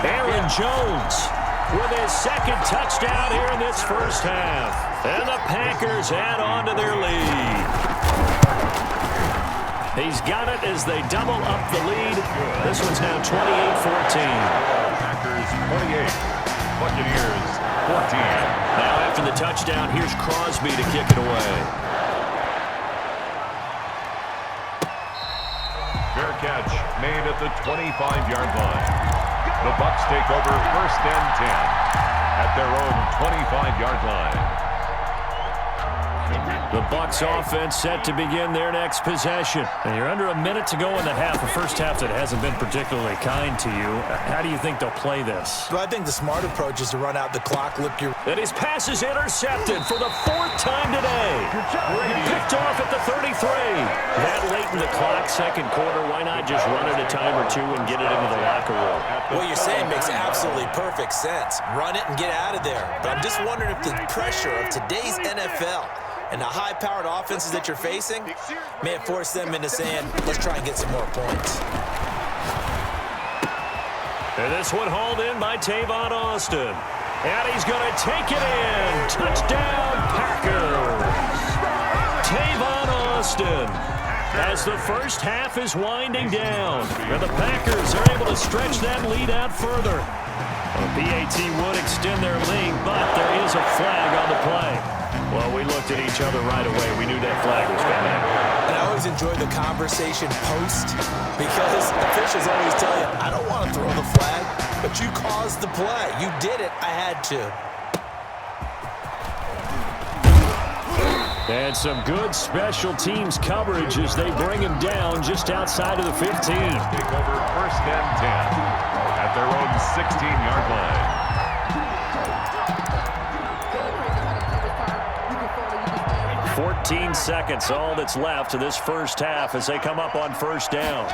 Aaron Jones with his 2nd touchdown here in this first half. And the Packers add on to their lead. He's got it as they double up the lead. This one's now 28-14. Packers 28, Buccaneers 14. Now after the touchdown, here's Crosby to kick it away. Fair catch made at the 25-yard line. The Bucs take over 1st and 10 at their own 25-yard line. The Bucs offense set to begin their next possession. And you're under a minute to go in the half, a first half that hasn't been particularly kind to you. How do you think they'll play this? Well, I think the smart approach is to run out the clock, And his pass is intercepted for the 4th time today. Picked off at the 33. That late in the clock, second quarter, why not just run it a time or two and get it into the locker room? What you're saying makes absolutely perfect sense. Run it and get out of there. But I'm just wondering if the pressure of today's NFL and the high-powered offenses that you're facing may have forced them into saying, let's try and get some more points. And this one hauled in by Tavon Austin. And he's going to take it in. Touchdown, Packers. Tavon Austin. As the first half is winding down, and the Packers are able to stretch that lead out further. A PAT would extend their lead, but there is a flag on the play. Well, we looked at each other right away. We knew that flag was coming. And I always enjoy the conversation post because officials always tell you, I don't want to throw the flag, but you caused the play. You did it. I had to. And some good special teams coverage as they bring him down just outside of the 15. Take over first and 10 at their own 16-yard line. 14 seconds, all that's left of this first half as they come up on first down.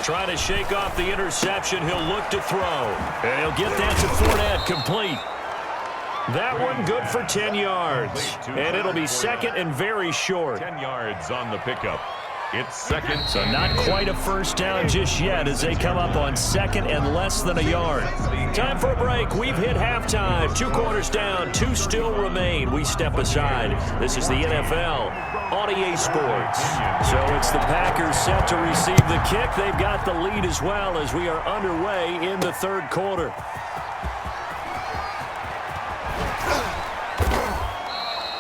Trying to shake off the interception, he'll look to throw. And he'll get that to Fournette, complete. That one good for 10 yards. And it'll be second and very short. 10 yards on the pickup. It's second. So not quite a first down just yet as they come up on second and less than a yard. Time for a break. We've hit halftime. 2 quarters down. 2 still remain. We step aside. This is the NFL on EA Sports. So it's the Packers set to receive the kick. They've got the lead as well as we are underway in the third quarter.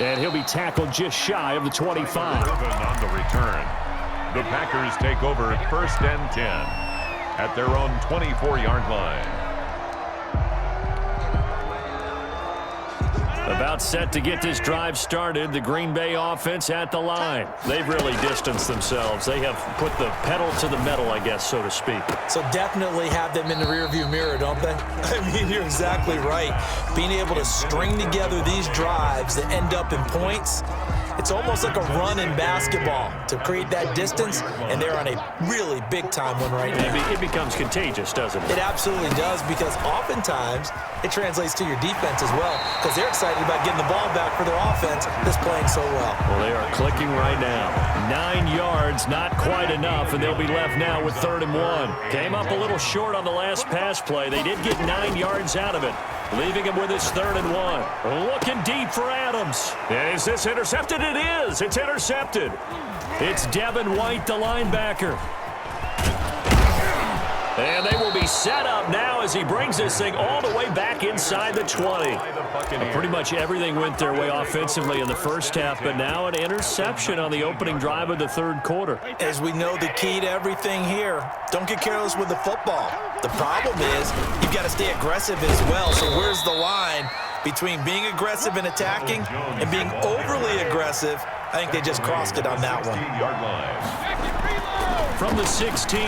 And he'll be tackled just shy of the 25. On the return. The Packers take over first and 10 at their own 24-yard line. About set to get this drive started, the Green Bay offense at the line. They've really distanced themselves. They have put the pedal to the metal, I guess, so to speak. So definitely have them in the rearview mirror, don't they? I mean, you're exactly right. Being able to string together these drives that end up in points, it's almost like a run in basketball to create that distance, and they're on a really big-time one right now. It becomes contagious, doesn't it? It absolutely does, because oftentimes it translates to your defense as well, because they're excited about getting the ball back for their offense that's playing so well. Well, they are clicking right now. 9 yards, not quite enough, and they'll be left now with 3rd and 1. Came up a little short on the last pass play. They did get 9 yards out of it, leaving him with his 3rd and 1. Looking deep for Adams. Is this intercepted? It is. It's intercepted. It's Devin White, the linebacker. And they will be set up now as he brings this thing all the way back inside the 20. Pretty much everything went their way offensively in the first half, but now an interception on the opening drive of the third quarter. As we know, the key to everything here, don't get careless with the football. The problem is you've got to stay aggressive as well. So where's the line between being aggressive and attacking and being overly aggressive? I think they just crossed it on that one. From the 16,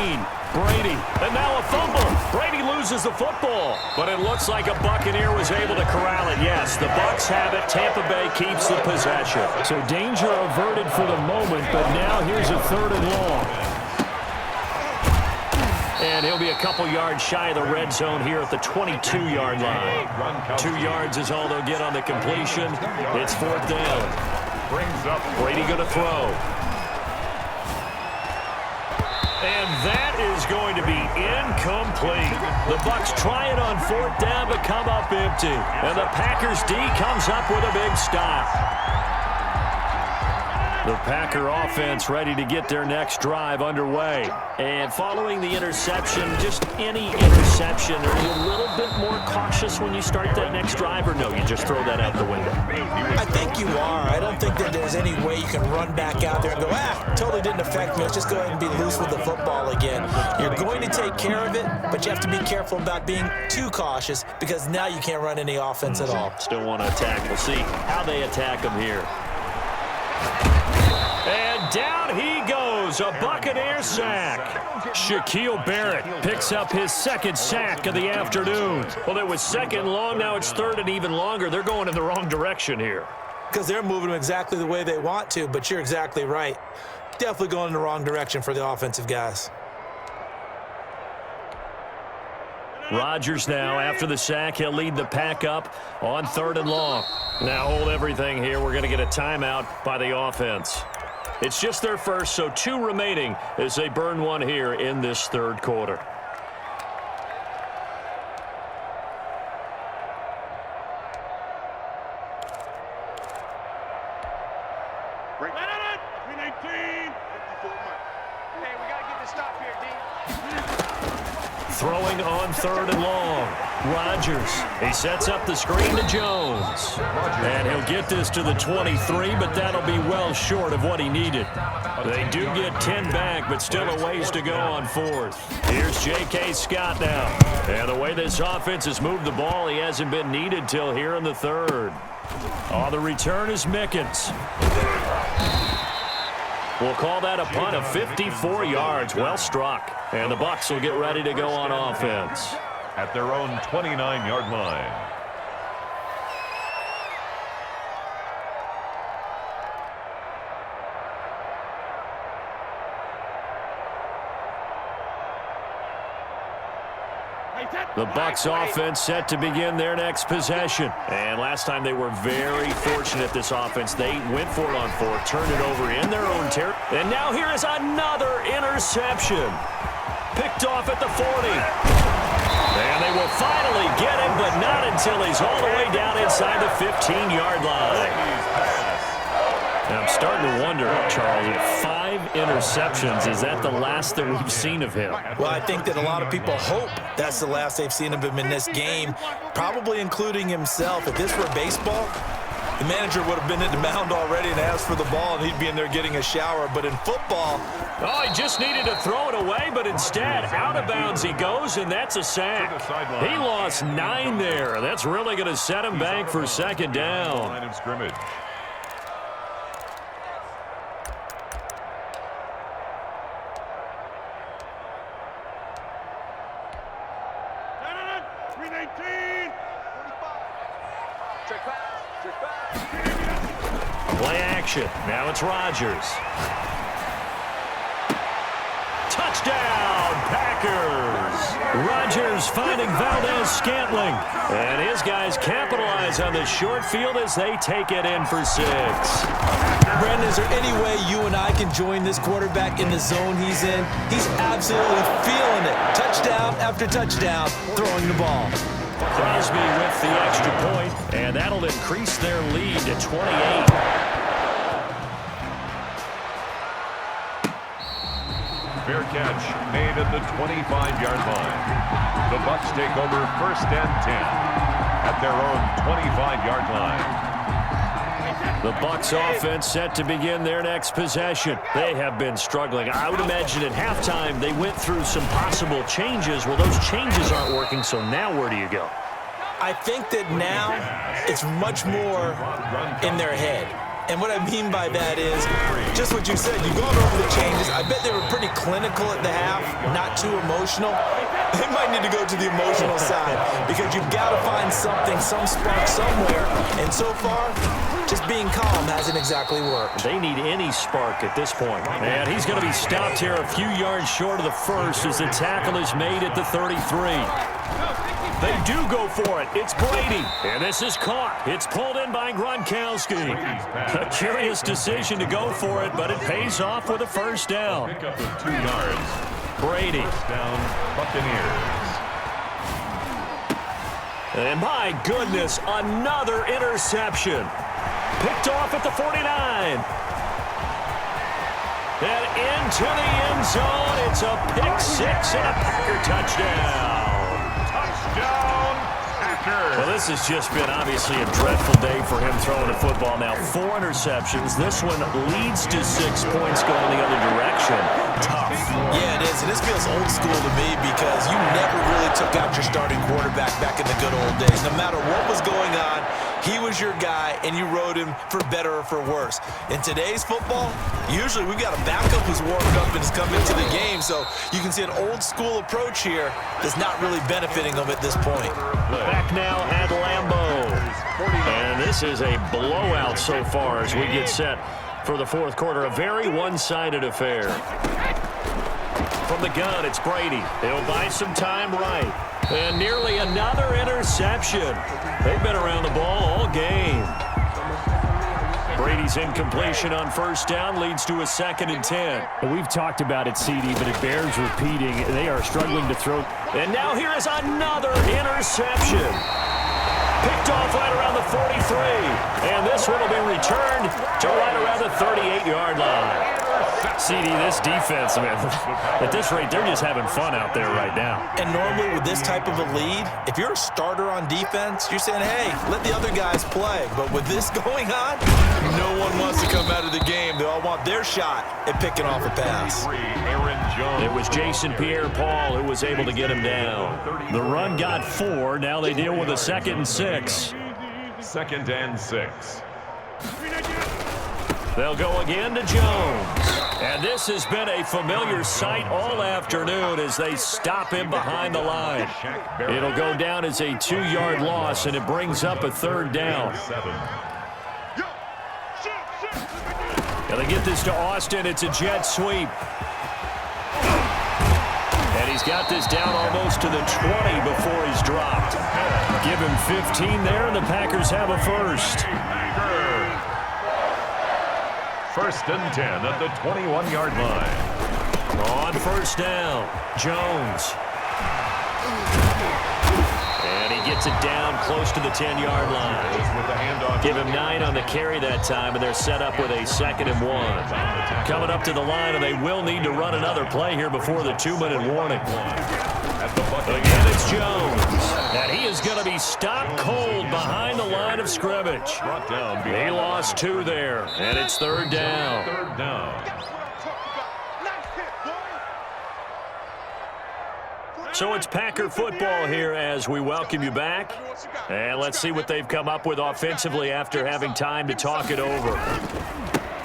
Brady, and now a fumble. Brady loses the football, but it looks like a Buccaneer was able to corral it. Yes, the Bucs have it. Tampa Bay keeps the possession. So danger averted for the moment, but now here's a 3rd and long. And he'll be a couple yards shy of the red zone here at the 22-yard line. 2 yards is all they'll get on the completion. It's 4th down. Brady going to throw. And that is going to be incomplete. The Bucs try it on 4th down, but come up empty. And the Packers D comes up with a big stop. The Packer offense ready to get their next drive underway. And following the interception, just any interception, are you a little bit more cautious when you start that next drive, or no, you just throw that out the window? I think you are. I don't think that there's any way you can run back out there and go, totally didn't affect me. Let's just go ahead and be loose with the football again. You're going to take care of it, but you have to be careful about being too cautious because now you can't run any offense at all. Still want to attack. We'll see how they attack them here. And down he goes, a Buccaneer sack. Shaquille Barrett picks up his second sack of the afternoon. Well, it was second long, now it's third and even longer. They're going in the wrong direction here. Because they're moving them exactly the way they want to, but you're exactly right. Definitely going in the wrong direction for the offensive guys. Rodgers now, after the sack, he'll lead the pack up on 3rd and long. Now hold everything here. We're going to get a timeout by the offense. It's just their first, so 2 remaining as they burn one here in this 3rd quarter. Throwing on 3rd and long. Rodgers. He sets up the screen to Jones. And he'll get this to the 23, but that'll be well short of what he needed. They do get 10 back, but still a ways to go on 4th. Here's J.K. Scott now. And the way this offense has moved the ball, he hasn't been needed till here in the 3rd. Oh, the return is Mickens. We'll call that a punt of 54 yards. Well struck. And the Bucs will get ready to go on offense. At their own 29-yard line. The Bucs offense set to begin their next possession. And last time they were very fortunate, this offense. They went for it on 4th, turned it over in their own territory. And now here is another interception. Picked off at the 40. And they will finally get him, but not until he's all the way down inside the 15-yard line. Now I'm starting to wonder, Charles, 5 interceptions, is that the last that we've seen of him? Well, I think that a lot of people hope that's the last they've seen of him in this game, probably including himself. If this were baseball, the manager would have been at the mound already and asked for the ball, and he'd be in there getting a shower. But in football... Oh, he just needed to throw it away, but instead, out of bounds he goes, and that's a sack. He lost 9 there. That's really going to set him back for 2nd down. Line of scrimmage. Play action. Now it's Rodgers. Touchdown, Packers. Rodgers finding Valdez-Scantling. And his guys capitalize on the short field as they take it in for 6. Brandon, is there any way you and I can join this quarterback in the zone he's in? He's absolutely feeling it. Touchdown after touchdown, throwing the ball. Crosby with the extra point, and that'll increase their lead to 28. Fair catch made at the 25-yard line. The Bucs take over 1st and 10 at their own 25-yard line. The Bucs offense set to begin their next possession. They have been struggling. I would imagine at halftime they went through some possible changes. Well, those changes aren't working, so now where do you go? I think that now it's much more in their head. And what I mean by that is just what you said. You've gone over the changes. I bet they were pretty clinical at the half, not too emotional. They might need to go to the emotional side because you've got to find something, some spark somewhere. And so far, just being calm hasn't exactly worked. They need any spark at this point. And he's going to be stopped here a few yards short of the first as the tackle is made at the 33. They do go for it. It's Brady. And this is caught. It's pulled in by Gronkowski. A curious decision to go for it, but it pays off with a 1st down. Pick up of 2 yards. Brady. 1st down, Buccaneers. And my goodness, another interception. Picked off at the 49. And into the end zone. It's a pick 6 and a Packer touchdown. Touchdown, Packers. Well, this has just been obviously a dreadful day for him throwing the football. Now 4 interceptions. This one leads to 6 points going the other direction. Tough. Yeah, it is. And this feels old school to me because you never really took out your starting quarterback back in the good old days. No matter what was going on, he would was your guy, and you rode him for better or for worse. In today's football, usually we've got a backup who's warmed up and has come into the game, so you can see an old-school approach here that's not really benefiting them at this point. Back now at Lambeau. And this is a blowout so far as we get set for the fourth quarter. A very one-sided affair. From the gun, it's Brady. He'll buy some time right. And nearly another interception. They've been around the ball all game. Brady's incompletion on first down leads to a 2nd and 10. We've talked about it, CD, but it bears repeating. They are struggling to throw. And now here is another interception. Picked off right around the 43. And this one will be returned to right around the 38-yard line. CD, this defense, man, at this rate, they're just having fun out there right now. And normally with this type of a lead, if you're a starter on defense, you're saying, hey, let the other guys play. But with this going on, no one wants to come out of the game. They all want their shot at picking off a pass. It was Jason Pierre-Paul who was able to get him down. The run got 4. Now they deal with a 2nd and 6. 2nd and 6. They'll go again to Jones. And this has been a familiar sight all afternoon as they stop him behind the line. It'll go down as a 2-yard loss, and it brings up a 3rd down. And they get this to Austin. It's a jet sweep. And he's got this down almost to the 20 before he's dropped. Give him 15 there, and the Packers have a first. 1st and 10 at the 21-yard line. On first down, Jones. And he gets it down close to the 10-yard line. Give him 9 on the carry that time, and they're set up with a 2nd and 1. Coming up to the line, and they will need to run another play here before the 2-minute warning. Again, it's Jones. And he is going to be stopped cold behind the line of scrimmage. He lost 2 there, and it's 3rd down. So it's Packer football here as we welcome you back. And let's see what they've come up with offensively after having time to talk it over.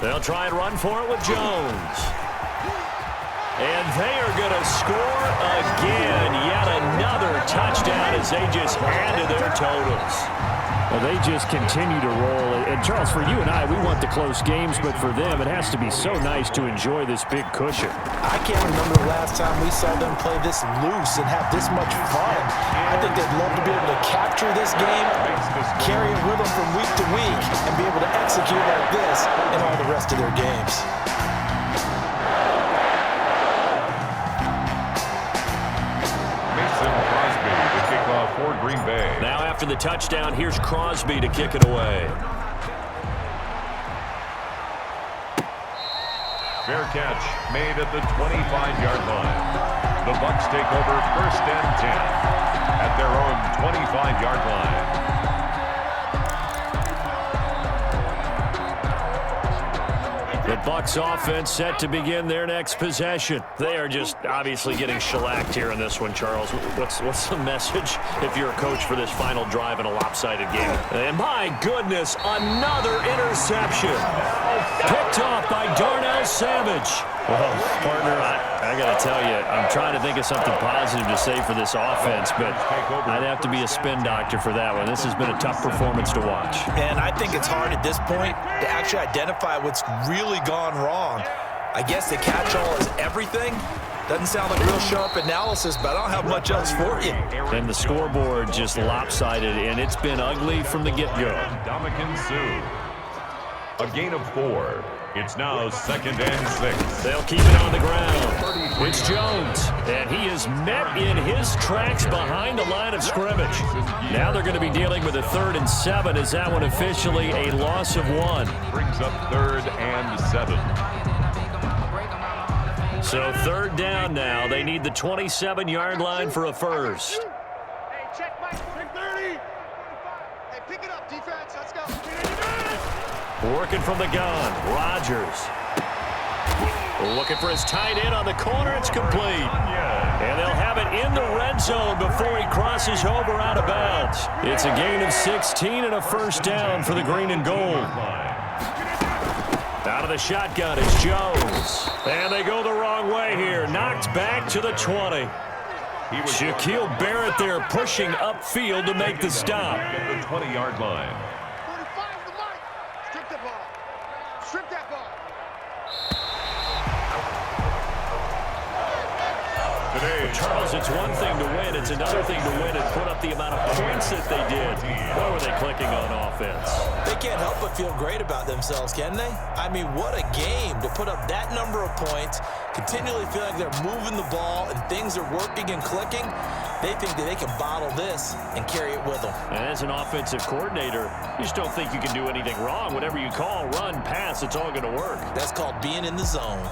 They'll try and run for it with Jones. And they are going to score again. Yet another touchdown as they just add to their totals. Well, they just continue to roll. And, Charles, for you and I, we want the close games, but for them, it has to be so nice to enjoy this big cushion. I can't remember the last time we saw them play this loose and have this much fun. I think they'd love to be able to capture this game, carry it with them from week to week, and be able to execute like this in all the rest of their games. For Green Bay. Now after the touchdown, here's Crosby to kick it away. Fair catch made at the 25-yard line. The Bucs take over 1st and 10 at their own 25-yard line. The Bucs offense set to begin their next possession. They are just obviously getting shellacked here in this one, Charles. What's the message if you're a coach for this final drive in a lopsided game? And my goodness, another interception. Picked off by Darnell Savage. Well, partner, I got to tell you, I'm trying to think of something positive to say for this offense, but I'd have to be a spin doctor for that one. This has been a tough performance to watch. And I think it's hard at this point to actually identify what's really gone wrong. I guess the catch-all is everything. Doesn't sound like real sharp analysis, but I don't have much else for you. And the scoreboard just lopsided, and it's been ugly from the get-go. Dominican Sue. A gain of 4. It's now 2nd and 6. They'll keep it on the ground. It's Jones, and he is met in his tracks behind the line of scrimmage. Now they're going to be dealing with a 3rd and 7. Is that one officially a loss of 1? Brings up 3rd and 7. So 3rd down now. They need the 27-yard line for a first. Hey, check Mike. 30. Hey, pick it up, defense. Let's go. Working from the gun, Rodgers. Looking for his tight end on the corner. It's complete. And they'll have it in the red red zone before he crosses over out of bounds. It's a gain of 16 and a first down for the green and gold. Out of the shotgun is Jones. And they go the wrong way here. Knocked back to the 20. Shaquille Barrett there pushing upfield to make the stop. At the 20-yard line. 45 to the line. Strip that ball. Strip that ball. Today, Charles, it's one thing to win. It's another thing to win and put up the amount of points that they did. What were they clicking on offense? They can't help but feel great about themselves, can they? I mean, what a game to put up that number of points, continually feel like they're moving the ball and things are working and clicking. They think that they can bottle this and carry it with them. And as an offensive coordinator, you just don't think you can do anything wrong. Whatever you call, run, pass, it's all going to work. That's called being in the zone.